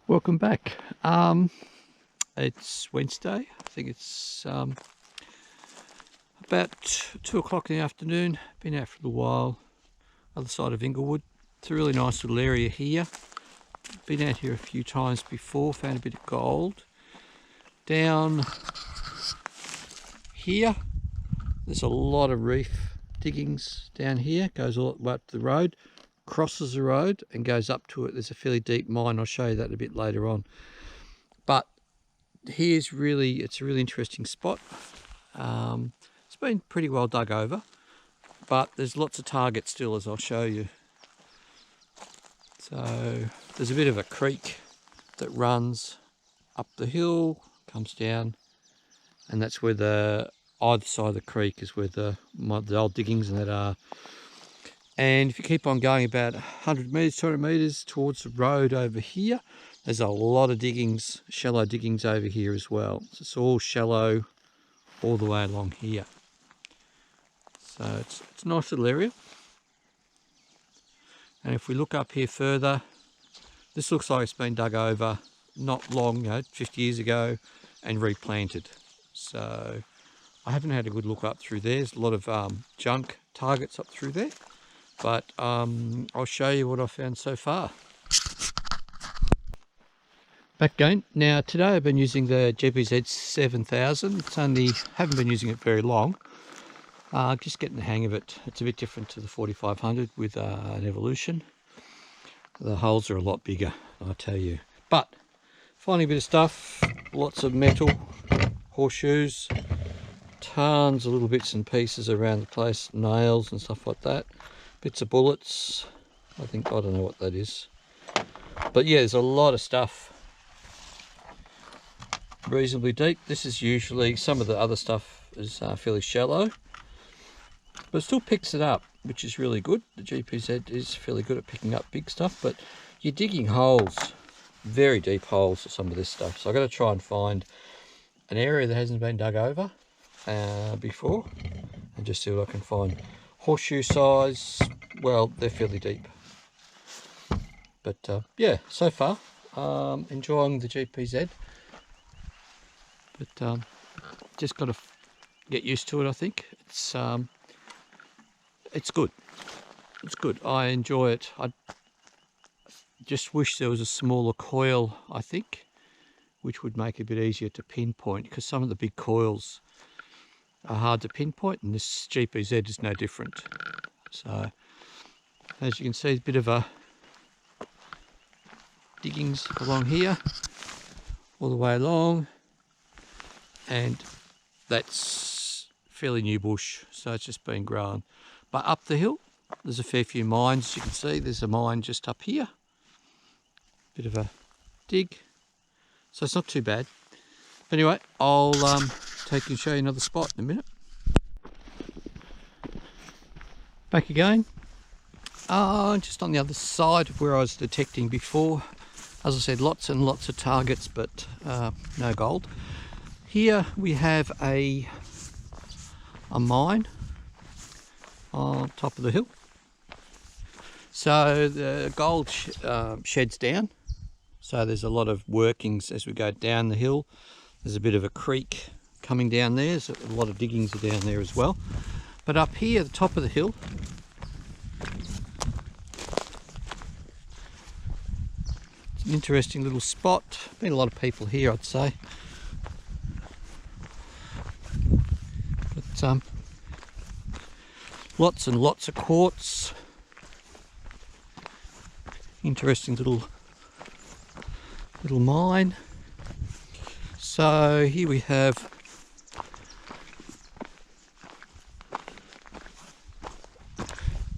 Welcome back. It's Wednesday. I think it's about 2 o'clock in the afternoon. Been out for a little while. Other side of Inglewood. It's a really nice little area here. Been out here a few times before. Found a bit of gold. Down here, there's a lot of reef diggings down here. Goes all the way up to the road. Crosses the road and goes up to it. There's a fairly deep mine. I'll show you that a bit later on. But it's a really interesting spot. It's been pretty well dug over, but there's lots of targets still, as I'll show you. So there's a bit of a creek that runs up the hill, comes down, and that's where either side of the creek is where the old diggings and that are. And if you keep on going about 100 metres, 200 metres towards the road over here, there's a lot of diggings, shallow diggings over here as well. So it's all shallow all the way along here. So it's a nice little area. And if we look up here further, this looks like it's been dug over not long, 50 years ago, and replanted. So I haven't had a good look up through there. There's a lot of junk targets up through there. But I'll show you what I found so far. Back again. Now today I've been using the GPZ 7000. Haven't been using it very long. Just getting the hang of it. It's a bit different to the 4500 with an Evolution. The holes are a lot bigger, I tell you. But finding a bit of stuff, lots of metal, horseshoes, tons of little bits and pieces around the place, nails and stuff like that. Bits of bullets. I don't know what that is. But yeah, there's a lot of stuff. Reasonably deep. This is usually, some of the other stuff is fairly shallow, but it still picks it up, which is really good. The GPZ is fairly good at picking up big stuff, but you're digging holes, very deep holes for some of this stuff. So I've got to try and find an area that hasn't been dug over before, and just see what I can find. Horseshoe size, well, they're fairly deep. But yeah, so far, enjoying the GPZ. But just got to get used to it, I think. It's good. It's good. I enjoy it. I just wish there was a smaller coil, I think, which would make it a bit easier to pinpoint, because some of the big coils are hard to pinpoint, and this GPZ is no different. So as you can see, a bit of a diggings along here all the way along, and that's fairly new bush, so it's just been grown. But up the hill there's a fair few mines. As you can see, there's a mine just up here, bit of a dig, so it's not too bad. Anyway, I'll take you and show you another spot in a minute. Back again. Just on the other side of where I was detecting before. As I said, lots and lots of targets, but no gold. Here we have a mine on top of the hill. So the gold sheds down. So there's a lot of workings as we go down the hill. There's a bit of a creek coming down there, so a lot of diggings are down there as well. But up here at the top of the hill, it's an interesting little spot. Been a lot of people here, I'd say. But lots and lots of quartz. Interesting little mine. So here we have a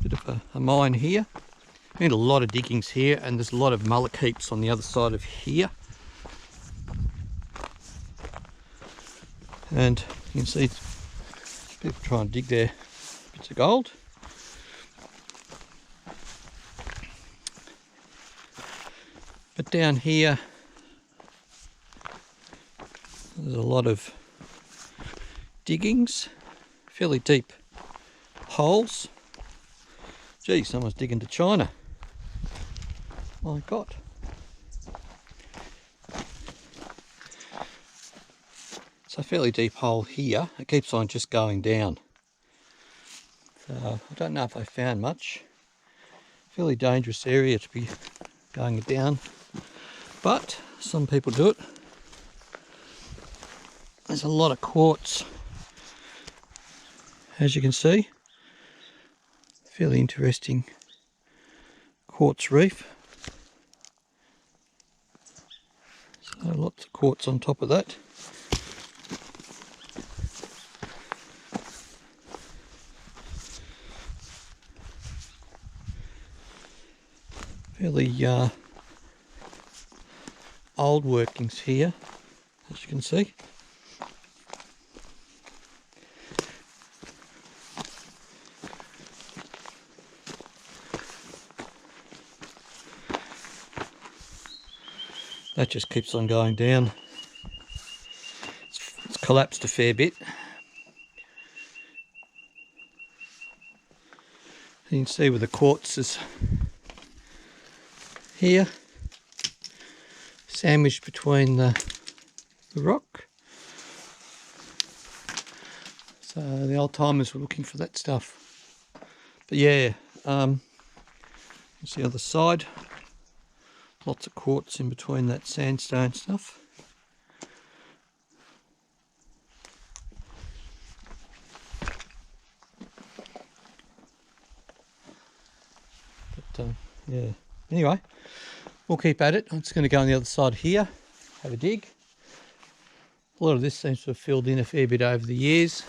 bit of a mine here. And a lot of diggings here, and there's a lot of mullock heaps on the other side of here. And you can see people trying to dig there bits of gold. But down here there's a lot of diggings, fairly deep holes. Gee, someone's digging to China. My God. So a fairly deep hole here. It keeps on just going down. So I don't know if I found much. Fairly dangerous area to be going down, but some people do it. There's a lot of quartz, as you can see. Fairly interesting quartz reef. So lots of quartz on top of that. Fairly old workings here, as you can see. That just keeps on going down. It's collapsed a fair bit. You can see where the quartz is here, sandwiched between the rock. So the old timers were looking for that stuff. But yeah, you see the other side. Lots of quartz in between that sandstone stuff. But yeah, anyway, we'll keep at it. I'm just going to go on the other side here, have a dig. A lot of this seems to have filled in a fair bit over the years,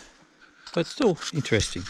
but still interesting.